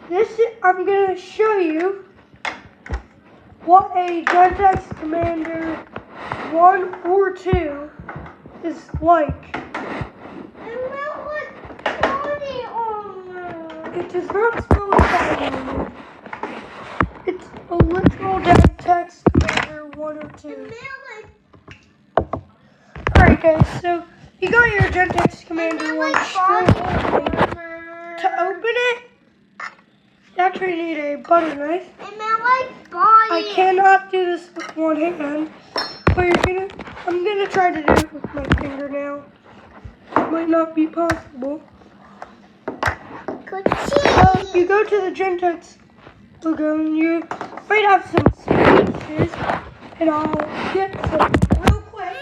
I'm going to show you what a Gentex Commander 1 or 2 is like. It does not smell like that. It's a literal Gentex Commander 1 or 2. Alright guys, so you got your Gentex Commander 1 straight away. To open it, you actually need a butter knife. I cannot do this with one hand, but I'm gonna try to do it with my finger now. It might not be possible. You go to the Gentex logo and you might have some spaces, and I'll get some real quick.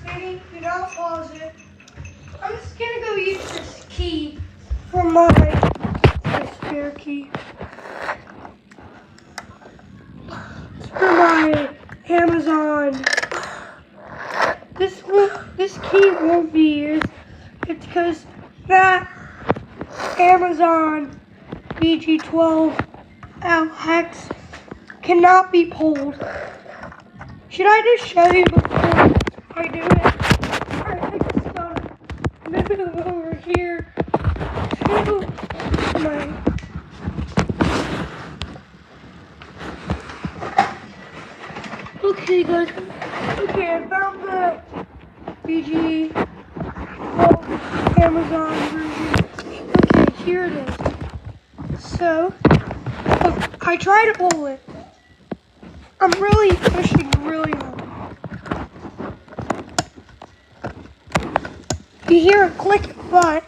Maybe do not pause it. I'm just gonna go use this key from my spare key. It's for my Amazon. This key won't be used. It's because that Amazon BG12 hex cannot be pulled. Should I just show you before I do it? Alright, I just gotta move over here to my... Okay guys, okay, I found the BG Amazon version. Okay, here it is. So, I try to pull it. I'm really pushing really hard. You hear a click, but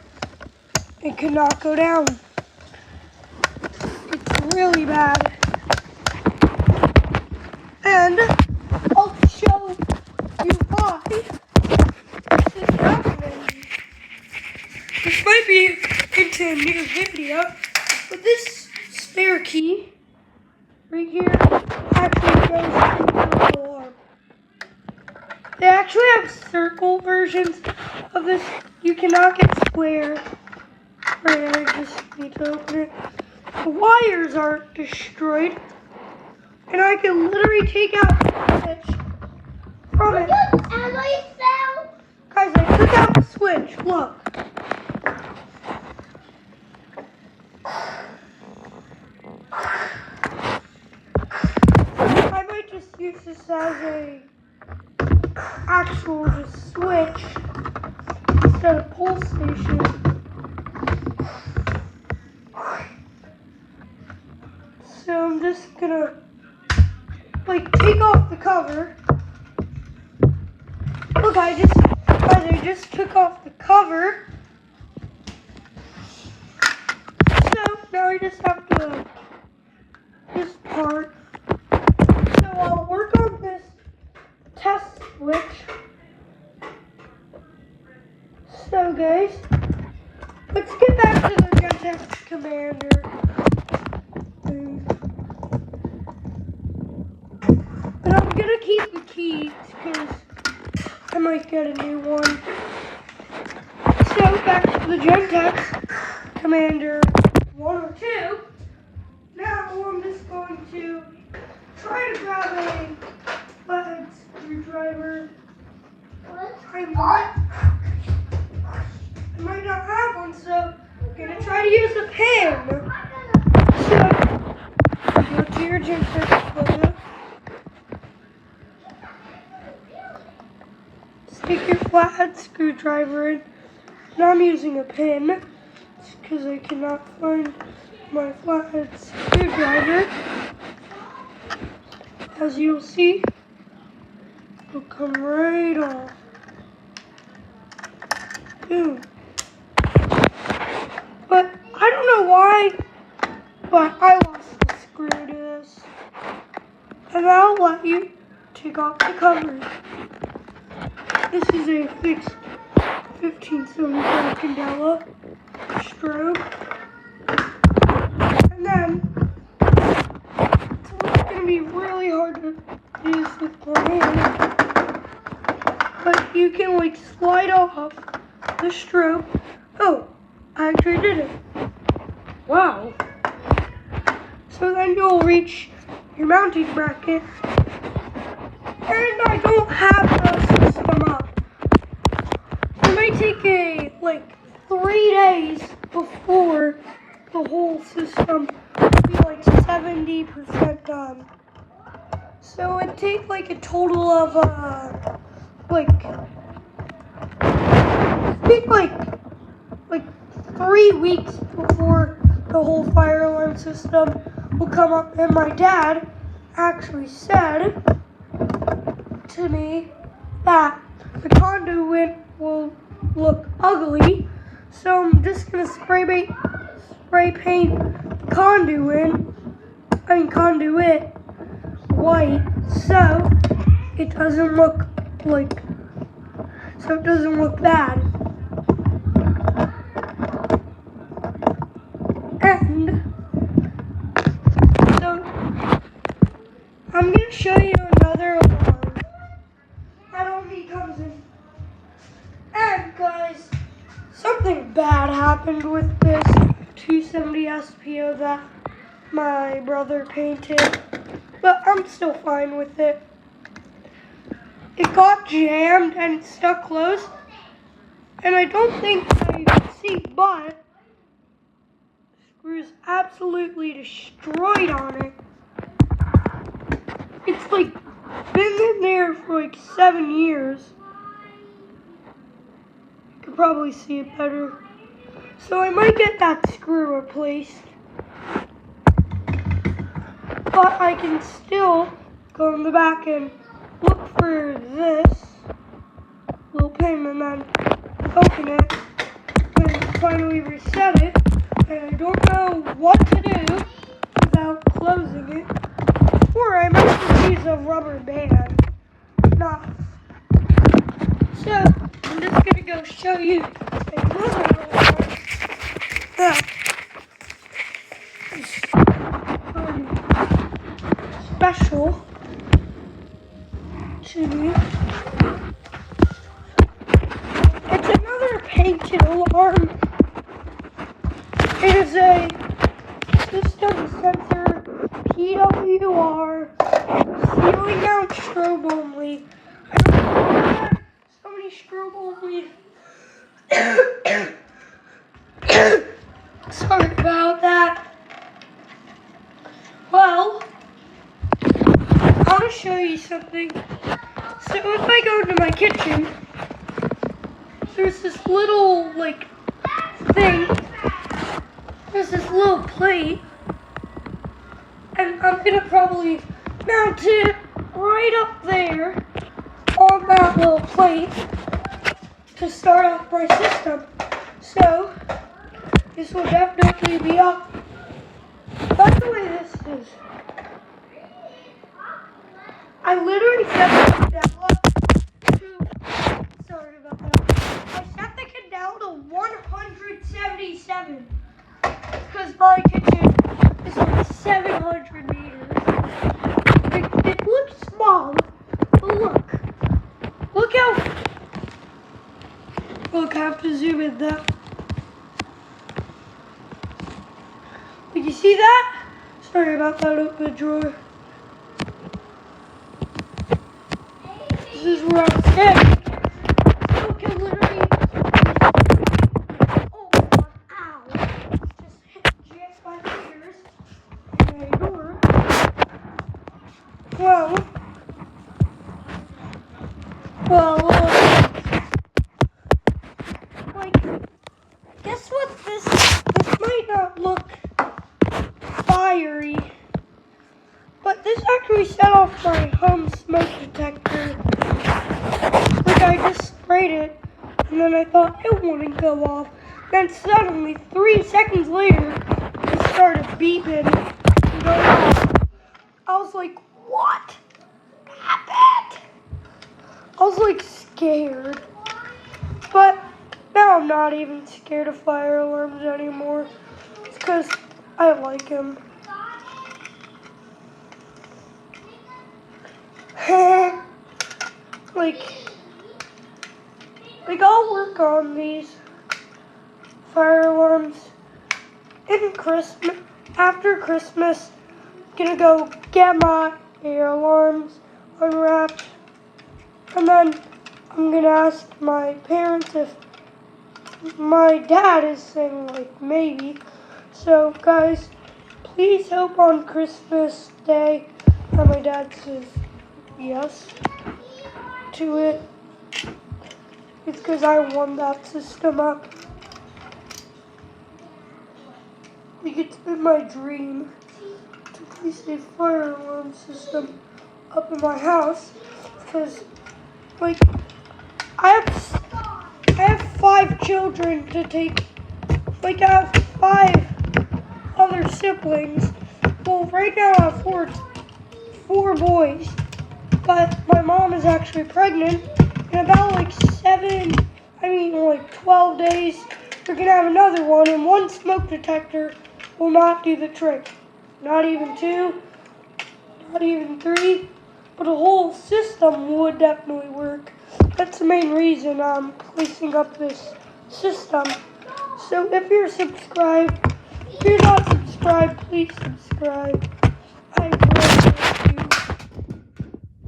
it cannot go down. It's really bad. And I'll show you why this is happening. This might be into a new video, but this spare key right here actually goes into the alarm. They actually have circle versions of this. You cannot get square. Right, I just need to open it. The wires aren't destroyed, and I can literally take out the switch from it. Guys, I took out the switch. Look. I might just use this as a actual just switch instead of pull station. So I'm just gonna take off the cover. Look, I just took off the cover. So now I just have to this part. So I'll work on this test switch. So guys, let's get back to the Gentex Commander. But I'm gonna keep the keys because I might get a new one. So back to the Gentex Commander 1 or 2. Now I'm just going to try to grab a flathead screwdriver. I might not have one, so I'm gonna try to use a pin. So go to your Gentex logo. Stick your flathead screwdriver in. And I'm using a pin because I cannot find my flathead screwdriver. As you'll see, it'll come right off. Boom. But I don't know why, but I lost the screw to this. And I'll let you take off the cover. This is a fixed 1575 Candela strobe. And then it's going to be really hard to use with one hand. But you can slide off the strobe. Oh, I sure did it. Wow. So then you'll reach your mounting bracket. And I don't have the system up. It might take like 3 days before the whole system will be like 70% done. So it'd take like a total of like 3 weeks before the whole fire alarm system will come up. And my dad actually said to me that the conduit will look ugly, so I'm just gonna spray paint conduit white, so it doesn't look bad. And so I'm gonna show you another alarm that only comes in. And guys, something bad happened with this 270 SPO that my brother painted, but I'm still fine with it. It got jammed and stuck closed, and I don't think I can see, but screws absolutely destroyed on it. It's like been in there for like 7 years. You can probably see it better. So I might get that screw replaced. But I can still go in the back and look for this little pin and then open it and finally reset it. And I don't know what to do without closing it. Or I might just use a rubber band. So I'm just going to go show you another alarm that is special to me. It's another painted alarm. It is a system sensor PWR ceiling mount strobe only. I don't know why so many strobe only. Sorry about that. Well, I want to show you something. So if I go into my kitchen, there's this little thing. There's this little plate, and I'm gonna probably mount it right up there on that little plate to start off my system. So this will definitely be up. By the way, this is. I literally set the candle to. Sorry about that. I set the candle to 177 because my kitchen is like 700 meters. It looks small, but look how. Look, I have to zoom in though. Did you see that? Sorry about that open drawer. This is where I'm standing. So can literally. Oh my god, ow. Just hit just my fingers in a door. Guess what? This might not look fiery, but this actually set off my home smoke detector. I just sprayed it, and then I thought it wouldn't go off. Then suddenly, 3 seconds later, it started beeping and going off. I was like, what happened? I was scared. But now I'm not even scared of fire alarms anymore. It's because I like them. I'll work on these fire alarms in Christmas. After Christmas, gonna go get my air alarms unwrapped, and then I'm gonna ask my parents if my dad is saying like maybe. So guys, please hope on Christmas Day that my dad says yes to it. It's because I want that system up. Like it's been my dream to place a fire alarm system up in my house, because like I have 5 children to take. Like I have 5 other siblings. Well, right now I have four boys, but my mom is actually pregnant. In about like 12 days, we're gonna have another one, and 1 smoke detector will not do the trick. Not even 2, not even 3, but a whole system would definitely work. That's the main reason I'm placing up this system. So if you're subscribed, if you're not subscribed, please subscribe. I really love you.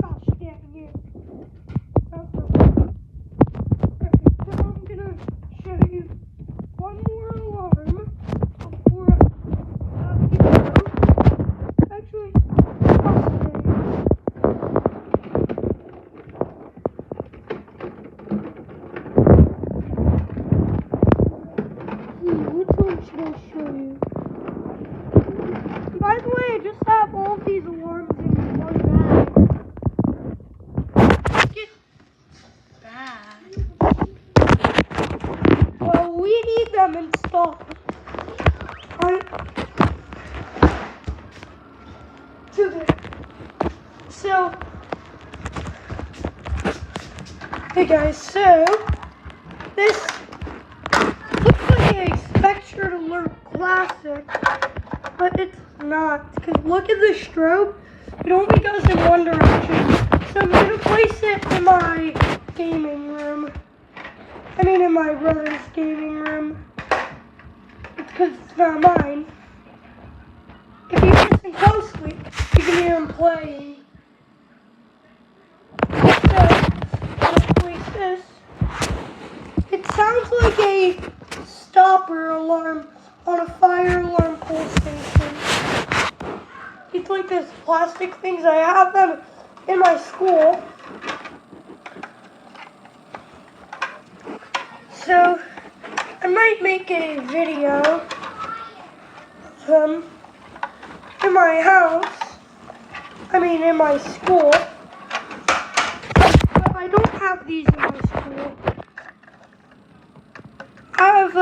Gosh dang it. Okay, so I'm gonna show you one more alarm before you go. Actually, which one should I show you? By the way, I just have all of these alarms in one bag. Get bad. Well, we need them installed. So, hey guys, so this looks like a Spectrum Alert Classic, but it's not, because look at the strobe, it only goes in one direction. So I'm going to place it in my gaming room. In my brother's gaming room. It's because it's not mine. If you listen closely, you can hear him playing. So, let's place this. It sounds like a stopper alarm on a fire alarm pole station. It's like those plastic things. I have them in my school. So, I might make a video of them in my house. In my school. But I don't have these in my school. I have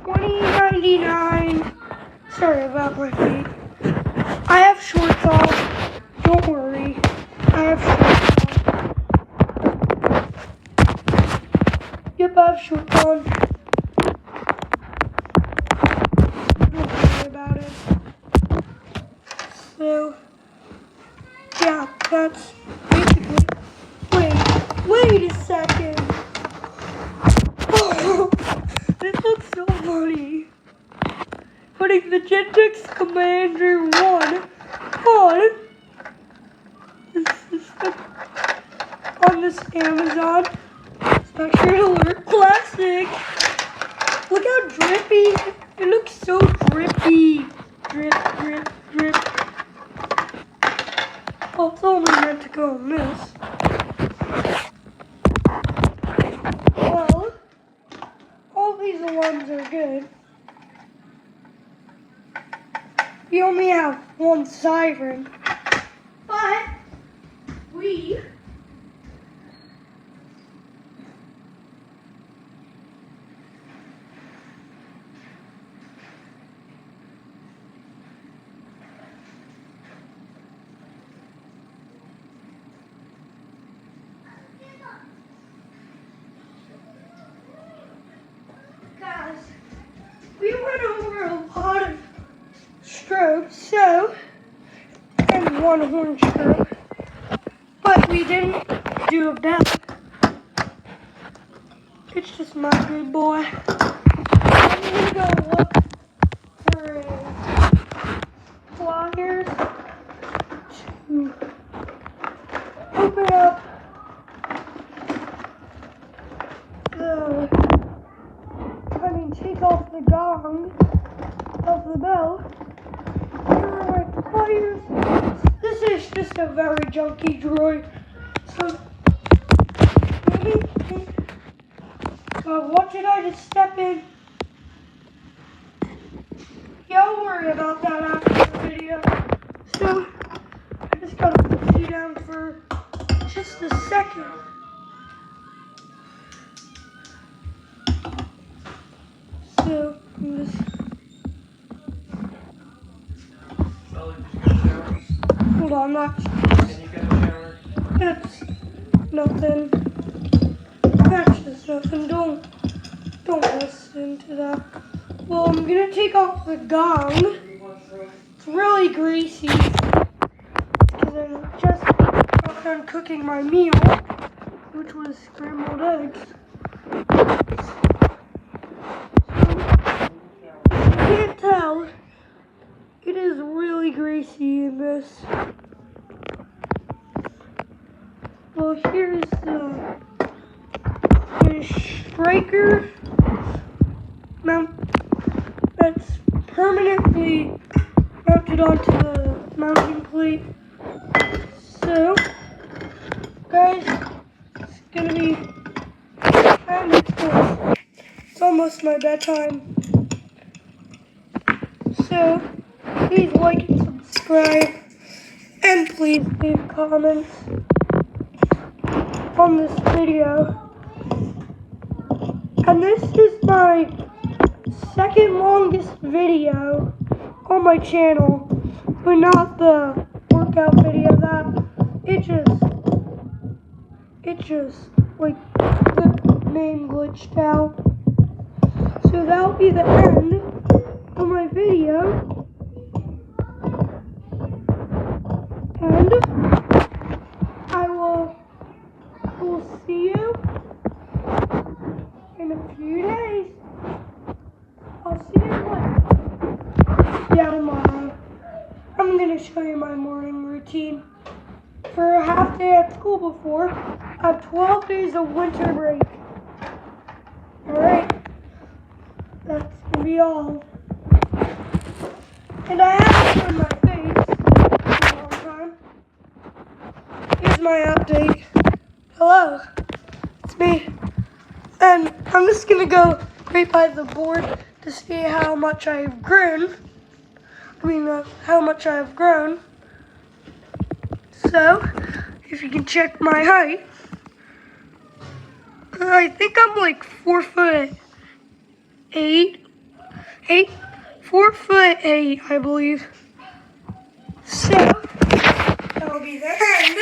2099. Sorry about my feet. I have shorts on. Don't worry. I have shorts on. Yep, I have shorts on. Don't worry about it. So, yeah, that's basically. Wait a second. Oh, this looks so funny. Putting the Gentex Commander 1 on this Amazon Spectrum Alert Classic. Look how drippy. It looks so drippy. Drip, drip, drip. Well, it's only meant to go on this. Well, all these alarms are good. We only have 1 siren, but we guys, we went over a lot of strobes, and 1 horn strobe, but we didn't do a bell. It's just my good boy. can take off the gong of the bell. Here are my pliers. This is just a very junky droid. So what did I just step in? Yeah, I'll worry about that after the video. So I just gotta put you down for just a second. So I'm just hold on, Can you get a shower? that's nothing. That's just nothing. Don't listen to that. Well, I'm gonna take off the gong. It's really greasy because I just got done cooking my meal, which was scrambled eggs. So, you can't tell. It is really greasy in this. Well, here's the striker mount that's permanently mounted onto the mounting plate. So, guys, it's gonna be time. It's almost my bedtime. So, please like and subscribe, and please leave comments on this video. And this is my second longest video on my channel, but not the workout video. That it just like the name glitched out. So that'll be the end of my video, and I will see you in a few days. I'll see you tomorrow. I'm going to show you my morning routine. For a half day at school before, I have 12 days of winter break. Alright, that's going to be all. And I haven't shown my face in a long time. Here's my update. Hello, it's me. And I'm just going to go right by the board to see how much I've grown. How much I've grown. So, if you can check my height, I think I'm like 4'8", 4'8", I believe. So, that'll be the end.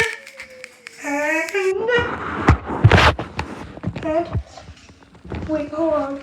And wait, hold on.